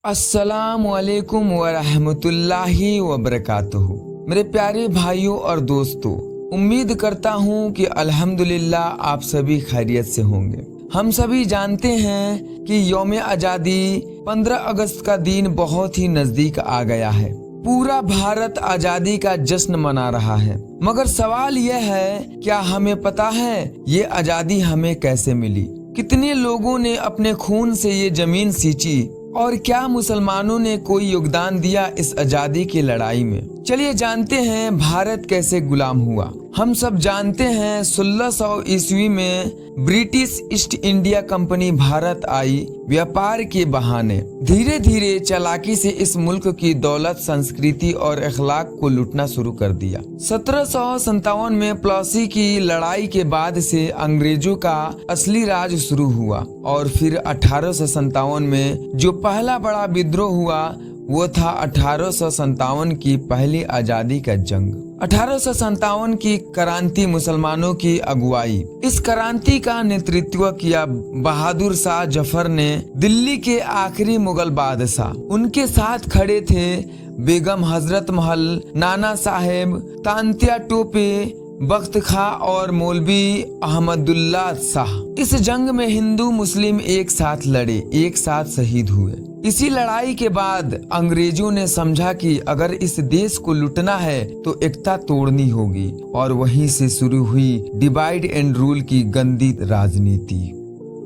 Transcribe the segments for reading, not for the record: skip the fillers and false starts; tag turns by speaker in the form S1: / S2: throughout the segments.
S1: अस्सलामुअलैकुम वरहमतुल्लाहि वबरकातुहू। मेरे प्यारे भाइयों और दोस्तों, उम्मीद करता हूँ कि अल्हम्दुलिल्लाह आप सभी खैरियत से होंगे। हम सभी जानते हैं कि यौम आज़ादी 15 अगस्त का दिन बहुत ही नज़दीक आ गया है। पूरा भारत आज़ादी का जश्न मना रहा है, मगर सवाल यह है, क्या हमें पता है ये आज़ादी हमें कैसे मिली? कितने लोगों ने अपने खून से ये जमीन सींची और क्या मुसलमानों ने कोई योगदान दिया इस आज़ादी की लड़ाई में? चलिए जानते हैं भारत कैसे गुलाम हुआ। हम सब जानते हैं 1600 ईस्वी में British East India Company Bharat आई व्यापार के बहाने। धीरे धीरे चालाकी से इस मुल्क की दौलत, संस्कृति और अखलाक को लूटना शुरू कर दिया। 1757 में प्लासी की लड़ाई के बाद से अंग्रेजों का असली राज शुरू हुआ और फिर 1857 में जो पहला बड़ा विद्रोह हुआ वो था 1857 की पहली आज़ादी का जंग। 1857 की क्रांति मुसलमानों की अगुवाई। इस क्रांति का नेतृत्व किया बहादुर शाह जफर ने, दिल्ली के आखिरी मुगल बादशाह। उनके साथ खड़े थे बेगम हजरत महल, नाना साहेब, तांत्या टोपे, बख्त खां और मौलवी अहमदुल्ला शाह। इस जंग में हिंदू मुस्लिम एक साथ लड़े, एक साथ शहीद हुए। इसी लड़ाई के बाद अंग्रेजों ने समझा कि अगर इस देश को लूटना है तो एकता तोड़नी होगी, और वहीं से शुरू हुई डिवाइड एंड रूल की गंदी राजनीति।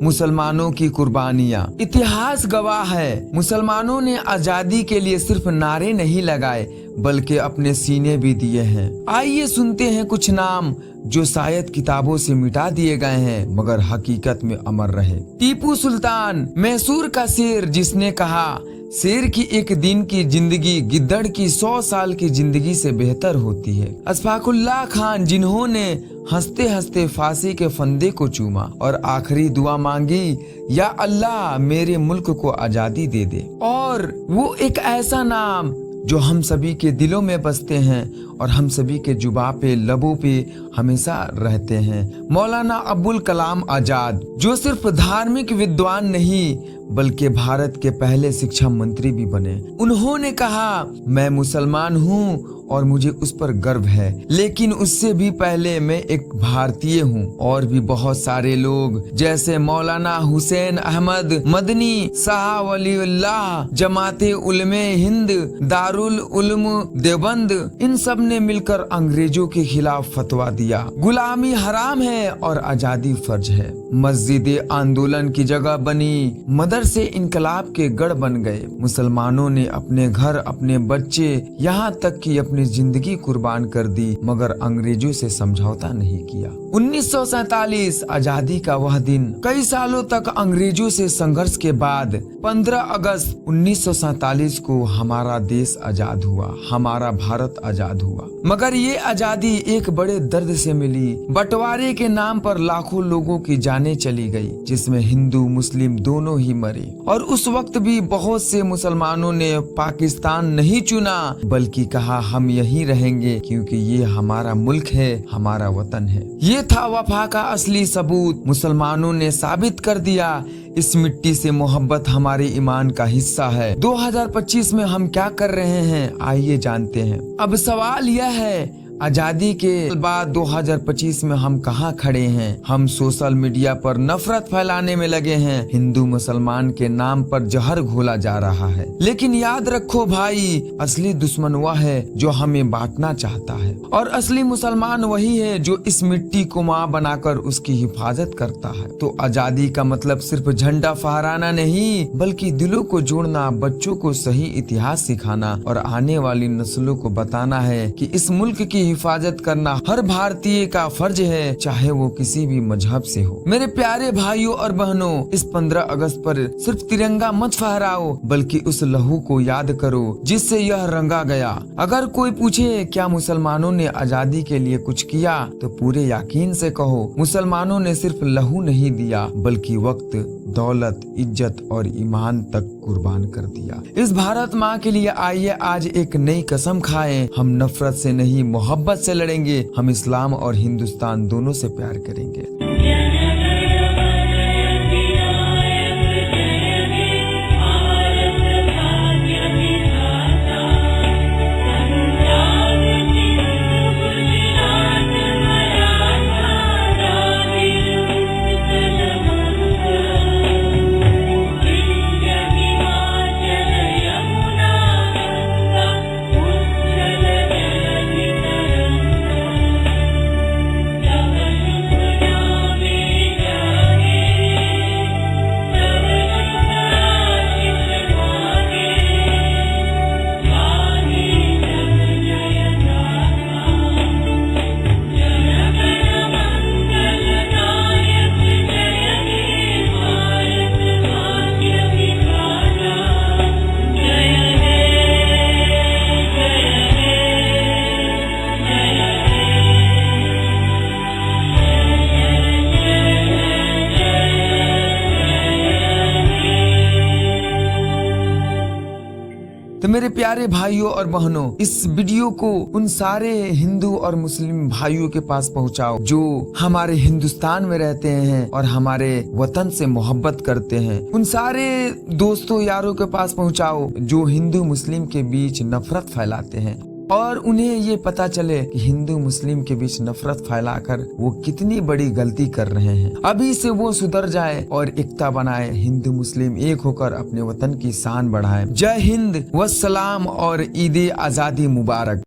S1: मुसलमानों की कुर्बानियां। इतिहास गवाह है, मुसलमानों ने आजादी के लिए सिर्फ नारे नहीं लगाए बल्कि अपने सीने भी दिए हैं। आइए सुनते हैं कुछ नाम जो शायद किताबों से मिटा दिए गए हैं मगर हकीकत में अमर रहे। टीपू सुल्तान, मैसूर का शेर जिसने कहा, शेर की एक दिन की जिंदगी गिद्दड़ की 100 साल की जिंदगी से बेहतर होती है। अशफाकुल्लाह खान, जिन्होंने हंसते हंसते फांसी के फंदे को चूमा और आखिरी दुआ मांगी, या अल्लाह मेरे मुल्क को आजादी दे दे। और वो एक ऐसा नाम जो हम सभी के दिलों में बसते हैं और हम सभी के जुबां पे, लबों पे हमेशा रहते हैं। मौलाना अबुल कलाम आजाद, जो सिर्फ धार्मिक विद्वान नहीं बल्कि भारत के पहले शिक्षा मंत्री भी बने। उन्होंने कहा, मैं मुसलमान हूँ और मुझे उस पर गर्व है, लेकिन उससे भी पहले मैं एक भारतीय हूँ। और भी बहुत सारे लोग जैसे मौलाना हुसैन अहमद मदनी, शाह वलीउल्लाह, जमाते उलमे हिंद, दारुल उलूम देवबंद, इन सब ने मिलकर अंग्रेजों के खिलाफ फतवा दिया। गुलामी हराम है और आजादी फर्ज है। मस्जिद आंदोलन की जगह बनी, मदरसे इनकलाब के गढ़ बन गए। मुसलमानों ने अपने घर, अपने बच्चे, यहाँ तक कि अपनी जिंदगी कुर्बान कर दी, मगर अंग्रेजों से समझौता नहीं किया। 1947 आजादी का वह दिन। कई सालों तक अंग्रेजों से संघर्ष के बाद 15 अगस्त 1947 को हमारा देश आजाद हुआ, हमारा भारत आजाद हुआ। मगर ये आजादी एक बड़े दर्द से मिली। बंटवारे के नाम पर लाखों लोगों की जानें चली गई, जिसमें हिंदू मुस्लिम दोनों ही मरे। और उस वक्त भी बहुत से मुसलमानों ने पाकिस्तान नहीं चुना बल्कि कहा, हम यहीं रहेंगे क्योंकि ये हमारा मुल्क है, हमारा वतन है। ये था वफा का असली सबूत। मुसलमानों ने साबित कर दिया, इस मिट्टी से मोहब्बत हमारे ईमान का हिस्सा है। 2025 में हम क्या कर रहे हैं, आइए जानते हैं। अब सवाल यह है, आजादी के बाद 2025 में हम कहाँ खड़े हैं? हम सोशल मीडिया पर नफरत फैलाने में लगे हैं। हिंदू मुसलमान के नाम पर जहर घोला जा रहा है। लेकिन याद रखो भाई, असली दुश्मन वह है जो हमें बांटना चाहता है, और असली मुसलमान वही है जो इस मिट्टी को माँ बनाकर उसकी हिफाजत करता है। तो आजादी का मतलब सिर्फ झंडा फहराना नहीं बल्कि दिलों को जोड़ना, बच्चों को सही इतिहास सिखाना और आने वाली नस्लों को बताना है कि इस मुल्क की हिफाजत करना हर भारतीय का फर्ज है, चाहे वो किसी भी मजहब से हो। मेरे प्यारे भाइयों और बहनों, इस 15 अगस्त पर सिर्फ तिरंगा मत फहराओ बल्कि उस लहू को याद करो जिससे यह रंगा गया। अगर कोई पूछे क्या मुसलमानों ने आजादी के लिए कुछ किया, तो पूरे यकीन से कहो, मुसलमानों ने सिर्फ लहू नहीं दिया बल्कि वक्त, दौलत, इज्जत और ईमान तक कुर्बान कर दिया। इस भारत माँ के लिए आइए आज एक नई कसम खाएं। हम नफरत से नहीं, मोहब्बत से लड़ेंगे। हम इस्लाम और हिंदुस्तान दोनों से प्यार करेंगे। तो मेरे प्यारे भाइयों और बहनों, इस वीडियो को उन सारे हिंदू और मुस्लिम भाइयों के पास पहुंचाओ जो हमारे हिंदुस्तान में रहते हैं और हमारे वतन से मोहब्बत करते हैं। उन सारे दोस्तों यारों के पास पहुंचाओ जो हिंदू मुस्लिम के बीच नफरत फैलाते हैं, और उन्हें ये पता चले कि हिंदू मुस्लिम के बीच नफरत फैलाकर वो कितनी बड़ी गलती कर रहे हैं। अभी से वो सुधर जाए और एकता बनाए, हिंदू मुस्लिम एक होकर अपने वतन की शान बढ़ाए। जय हिंद, वस्सलाम और ईद आजादी मुबारक।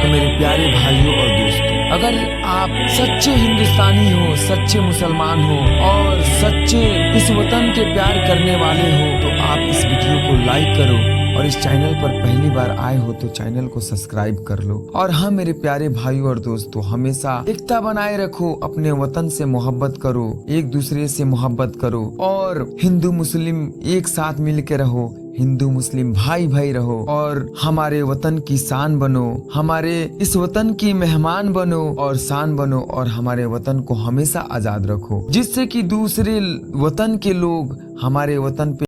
S1: मेरे प्यारे भाइयों और दोस्तों, अगर आप सच्चे हिंदुस्तानी हो, सच्चे मुसलमान हो और सच्चे इस वतन के प्यार करने वाले हो तो आप इस वीडियो को लाइक करो, और इस चैनल पर पहली बार आए हो तो चैनल को सब्सक्राइब कर लो। और हाँ मेरे प्यारे भाइयों और दोस्तों, हमेशा एकता बनाए रखो, अपने वतन से मोहब्बत करो, एक दूसरे से मोहब्बत करो, और हिंदू मुस्लिम एक साथ मिल के रहो, हिंदू मुस्लिम भाई भाई रहो, और हमारे वतन की शान बनो, हमारे इस वतन की मेहमान बनो और शान बनो, और हमारे वतन को हमेशा आजाद रखो, जिससे कि दूसरे वतन के लोग हमारे वतन पे